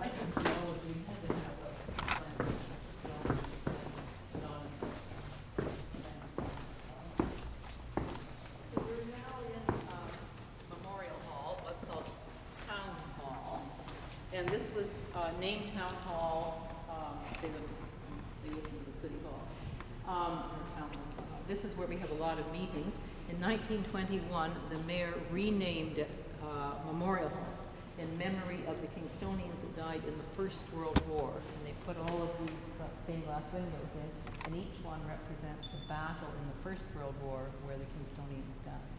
I think geology had to have a science geology. We're now in Memorial Hall, what's called Town Hall. And this was named Town Hall, say the City Hall. This is where we have a lot of meetings. In 1921, the mayor renamed it Memorial Hall in memory of the Kingstonians that died in the First World War. And they put all of these stained glass windows in, and each one represents a battle in the First World War where the Kingstonians died.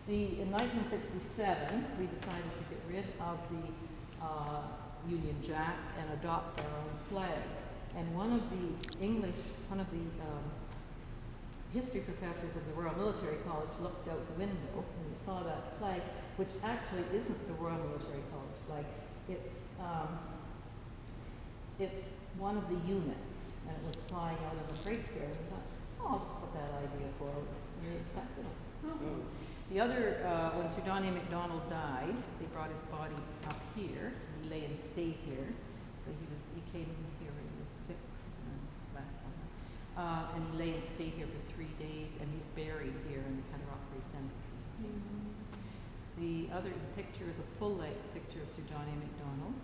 In 1967, we decided to get rid of the Union Jack and adopt our own flag. And one of the history professors of the Royal Military College looked out the window and he saw that flag, which actually isn't the Royal Military College flag. It's one of the units, and it was flying out of a freight scare. And I thought, oh, I'll just put that idea forward. And they accepted it. Awesome. The other, when Sir John A. Macdonald died, they brought his body up here. He lay in state here. So he came here when he was 6 and left. And he lay in state here for 3 days, and he's buried here in the Canarockery Cemetery. The other picture is a full-length picture of Sir John A. Macdonald.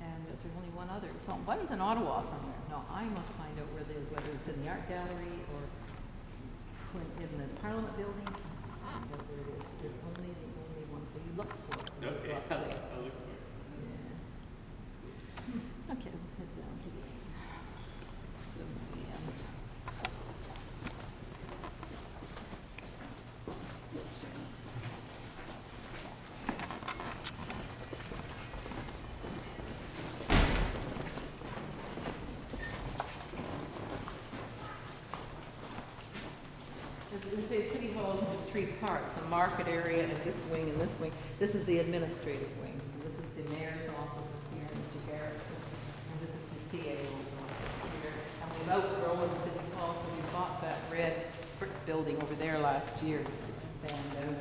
And there's only one other. So one's in Ottawa somewhere. No, I must find out where it is, whether it's in the art gallery or in the Parliament buildings. I don't know where it is. There's only the only one, so you look for it. Okay, I'll look for it. Yeah. Okay, we'll head down to the museum. As I say, City Hall is in 3 parts, a market area and this wing and this wing. This is the administrative wing. And this is the mayor's office here, Mr. Garrett's, and this is the CAO's office here. And we've outgrown City Hall, so we bought that red brick building over there last year to expand out.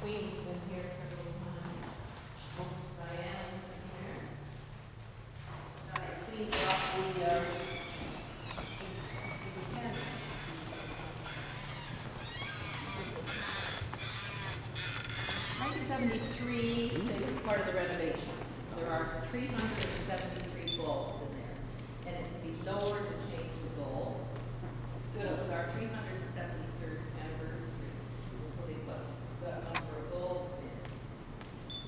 Queen's been here several times. Diana's been here. Queen brought the 1973 is part of the renovations. There are 373 bulbs in there, and it can be lowered to change the bulbs. Good, it was our 373rd anniversary, so they put that number of bulbs in.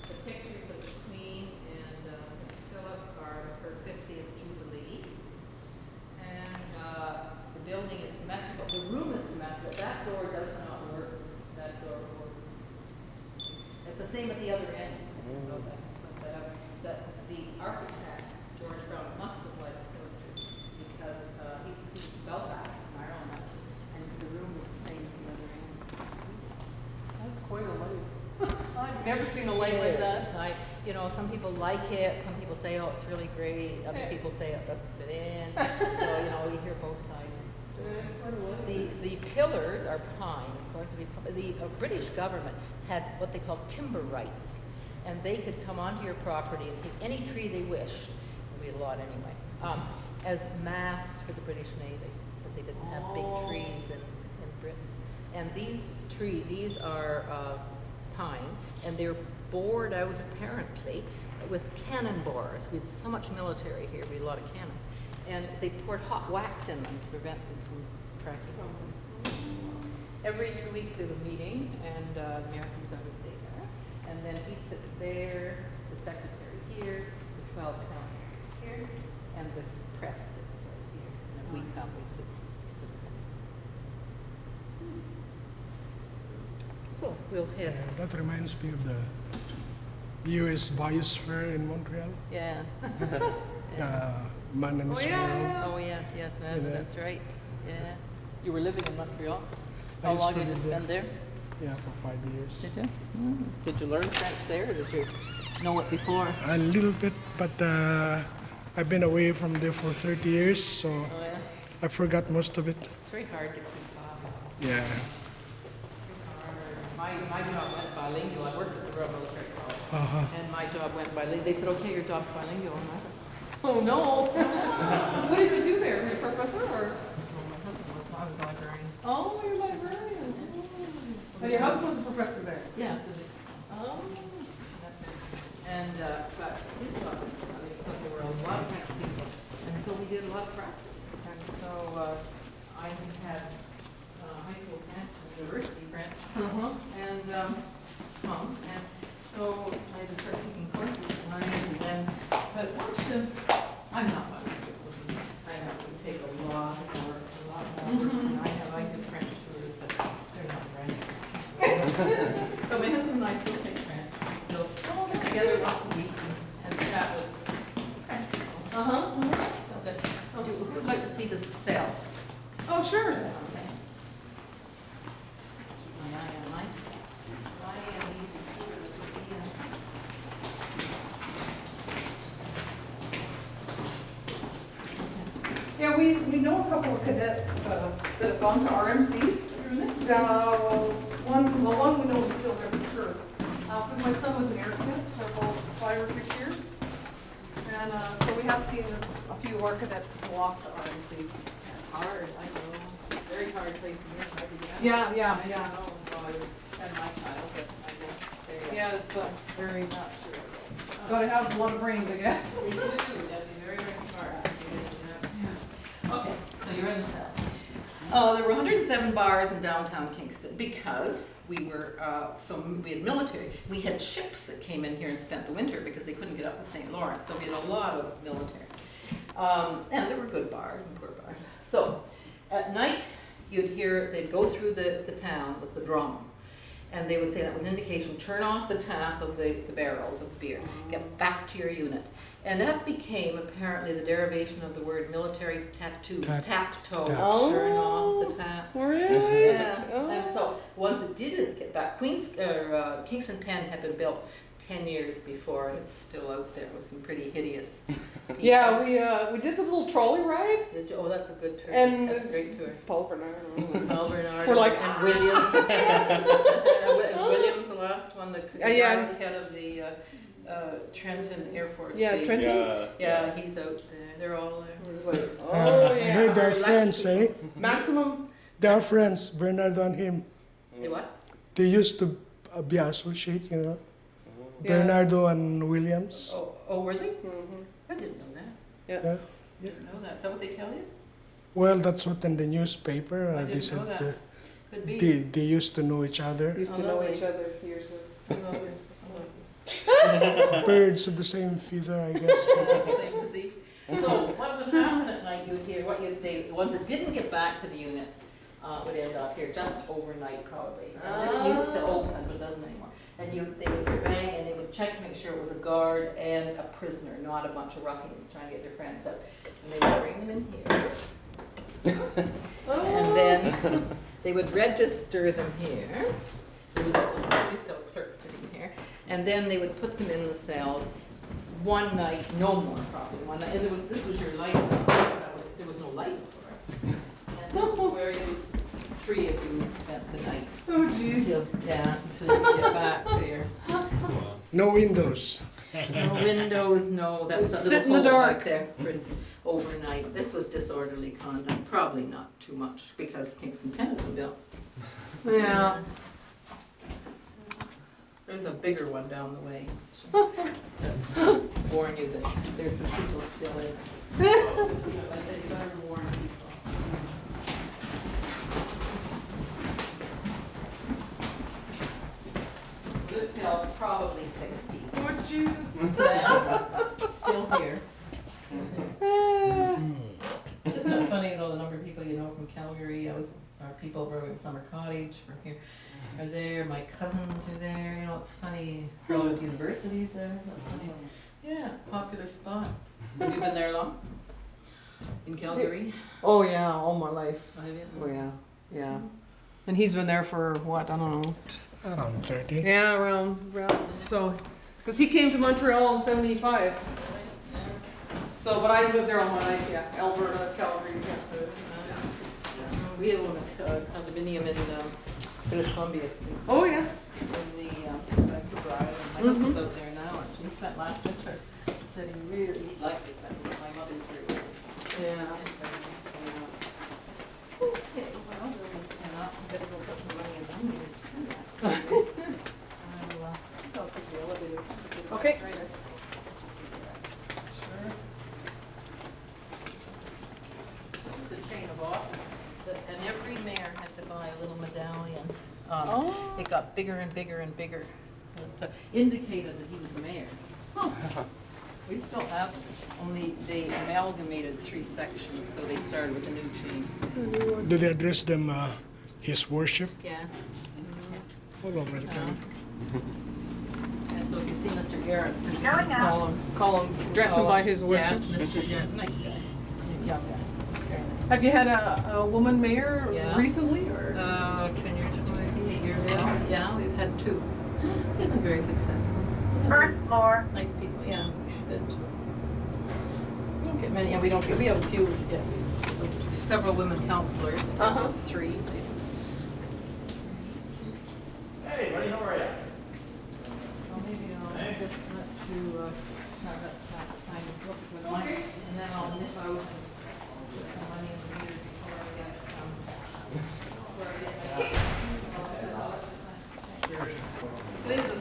The pictures of the Queen and Prince Philip are her 50th Jubilee, and the building is symmetrical. The room is symmetrical. That door does not work. That door works. It's the same at the other end. The architect, George Brown, must have liked symmetry because he was Belfast in Ireland, and the room was the same at the other end. That's quite a light. I've never seen a light like that. Some people like it. Some people say, oh, it's really great. Other people say it doesn't fit in. So, we hear both sides. The pillars are pine, of course. The British government had what they call timber rights, and they could come onto your property and take any tree they wished. We had a lot anyway, as masts for the British Navy, because they didn't have big trees in Britain. And these are pine, and they're bored out apparently with cannon borers. We had so much military here, we had a lot of cannons. And they poured hot wax in them to prevent them from cracking. Every 2 weeks there's a meeting, and the mayor comes out of there. And then he sits there, the secretary here, the 12 counts sits here, and this press sits out here. And we come, we sit there. So we'll head. Yeah, that reminds me of the US Biosphere in Montreal. Yeah. Man and his world. Oh, yes, man, Yeah. that's right. Yeah. You were living in Montreal? I How used long to did you live spend there? Yeah, for 5 years. Did you? Did you learn French there, or did you know it before? A little bit, but I've been away from there for 30 years, so Oh, yeah. I forgot most of it. It's very hard to keep Yeah. My job went bilingual. I worked at the Royal Military College. Uh-huh. And my job went bilingual. They said, okay, your job's bilingual. And I said, oh no. What did you do there? Were you a professor or? Oh, my husband was, I was a librarian. Oh, you're a librarian. And your husband was a professor there? Yeah, physics. Oh. And, but his job, I mean, because there were a lot of French people. And so we did a lot of practice. And so I had high school French and university French. And some. And so I had to start taking courses behind and then, but once you, I'm not one of those people. I have to take a lot more. And I do French tours, but they're not French. But my husband and I still take French. We still get together once a week and chat with French people. Still good. Oh, who would like to see the sales? Oh, sure. Okay. Yeah, we know a couple of cadets that have gone to RMC. One we know is still there for sure. But my son was an air cadet for about 5 or 6 years. And so we have seen a few of our cadets go off to RMC. It's hard, I know. It's a very hard place to get, hard to get. Yeah. I know, so I would send my child, but I guess they. Yeah, it's very, Not sure. gotta have a lot of brains, I guess. They do, that'd be very, very smart. Okay, so you're in the cells. There were 107 bars in downtown Kingston because we were, we had military. We had ships that came in here and spent the winter because they couldn't get up the St. Lawrence, so we had a lot of military. And there were good bars and poor bars. So at night, you'd hear, they'd go through the town with the drum. And they would say that was an indication, turn off the tap of the barrels of the beer, get back to your unit. And that became apparently the derivation of the word military tattoo, tap-toe, turn off the taps. Really? Yeah, and so once it didn't get back, Kingston Pen had been built 10 years before and it's still out there with some pretty hideous people. Yeah, we did the little trolley ride. Oh, that's a good tour. And that's a great tour. Paul Bernard. Paul Bernard. We're like, and Williams. Was Williams the last one? The guy was head of the Trenton Air Force Base. Trenton. Yeah, he's out there. They're all there. We're just like, oh I heard they're friends, eh? Maximum. They're friends, Bernard and him. They what? They used to be associated, you know. Yeah. Bernardo and Williams. Oh, were they? Mm-hmm. I didn't know that. Yeah. Didn't know that. Is that what they tell you? Well, that's what in the newspaper I they didn't said. know that. Could be. They used to know each other. Used to know each other years ago. Birds of the same feather, I guess. Same disease. So what would happen at night? You would hear the ones that didn't get back to the units would end up here just overnight probably. And this used to open, but it doesn't anymore. And they would hear bang, and they would check to make sure it was a guard and a prisoner, not a bunch of ruffians trying to get their friends out. And they would bring them in here. And then they would register them here. There was used to have a clerk sitting here. And then they would put them in the cells one night, no more probably, one night. And this was your light. There was no light, of course. And this is where three of you spent the night. Oh, jeez. Until you get back to your... No windows. No windows, no, that was that Sit in little the hole dark. back there for overnight. This was disorderly conduct, probably not too much because Kingston Pen was built. Yeah. There's a bigger one down the way. So, warn you that there's some people still in. I said you better warn people. This hill's probably 60. Oh, Jesus. Still here. Isn't it funny though, the number of people you know from Calgary? Our people over in Summer Cottage from here are there. My cousins are there. You know, it's funny. Harvard University's there. Isn't that funny? Yeah, it's a popular spot. Have you been there long? In Calgary? Oh, yeah, all my life. Have you? Oh, yeah, yeah. And he's been there for what, I don't know. Around 30. Yeah, around, so, because he came to Montreal in 75. So, but I lived there all my life, yeah. Alberta, Calgary, yeah. We have one condominium in British Columbia, Oh, yeah. in the Vancouver Island. My husband's out there now, and he spent last winter. Said he'd like to spend with my mother's very Yeah. Okay, well, we'll just turn up. We better go put some money in them. We need to do that. I'll take the elevator. Okay. Sure. This is a chain of office, and every mayor had to buy a little medallion. Oh. It got bigger and bigger and bigger, to indicate that he was the mayor. We still have it, only they amalgamated 3 sections, so they started with a new chain. Do they address them His Worship? Yes. All over the time. Yeah, so if you see Mr. Garrett, Call him, dress him by his worship. Yes, Mr. Garrett, nice guy, young guy. Very nice. Have you had a woman mayor Yeah. recently, or? 10 years, 8 years ago. Yeah, we've had 2. They've been very successful. First floor. Nice people, yeah, good. We don't get many, and we have a few, yeah, several women counselors, I think about 3 maybe. Hey, buddy, how are you? Well, maybe I'll just let you sign the book with mine, and then I'll nip out and put some money in the meter before I get my. So I'll let you sign. Thank you. Today's the